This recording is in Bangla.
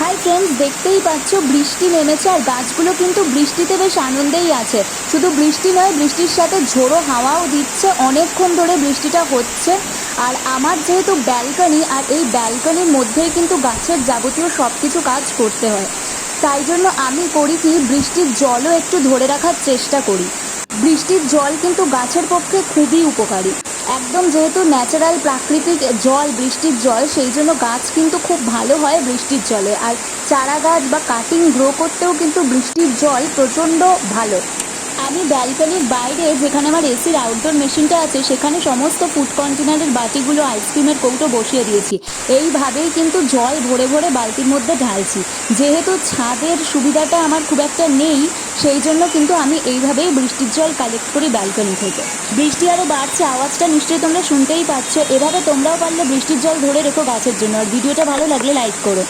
হাই ফ্রেন্ডস, দেখতেই পাচ্ছ বৃষ্টি নেমেছে আর গাছগুলো কিন্তু বৃষ্টিতে বেশ আনন্দেই আছে। শুধু বৃষ্টি নয়, বৃষ্টির সাথে ঝোড়ো হাওয়াও দিচ্ছে। অনেকক্ষণ ধরে বৃষ্টিটা হচ্ছে। আর আমার যেহেতু ব্যালকনি, আর এই ব্যালকনির মধ্যেই কিন্তু গাছের যাবতীয় সব কিছু কাজ করতে হয়, তাই জন্য আমি করি কি, বৃষ্টির জলও একটু ধরে রাখার চেষ্টা করি। বৃষ্টির জল কিন্তু গাছের পক্ষে খুবই উপকারী। একদম যেহেতু ন্যাচারাল প্রাকৃতিক জল বৃষ্টির জল, সেই জন্য গাছ কিন্তু খুব ভালো হয় বৃষ্টির জলে। আর চারা গাছ বা কাটিং গ্রো করতেও কিন্তু বৃষ্টির জল প্রচণ্ড ভালো। আমি ব্যালকনির বাইরে, যেখানে আমার এসির আউটডোর মেশিনটা আছে, সেখানে সমস্ত ফুড কন্টেনারের বাটিগুলো, আইসক্রিমের কৌটো বসিয়ে দিয়েছি। এইভাবেই কিন্তু জল ভরে ভরে বালতির মধ্যে ঢালছি। যেহেতু ছাদের সুবিধাটা আমার খুব একটা নেই, সেই জন্য কিন্তু আমি এইভাবেই বৃষ্টির জল কালেক্ট করি ব্যালকনি থেকে। বৃষ্টি আরও বাড়ছে, আওয়াজটা নিশ্চয়ই তোমরা শুনতেই পাচ্ছ। এভাবে তোমরাও পারলে বৃষ্টির জল ধরে রেখো গাছের জন্য। আর ভিডিওটা ভালো লাগলে লাইক করো।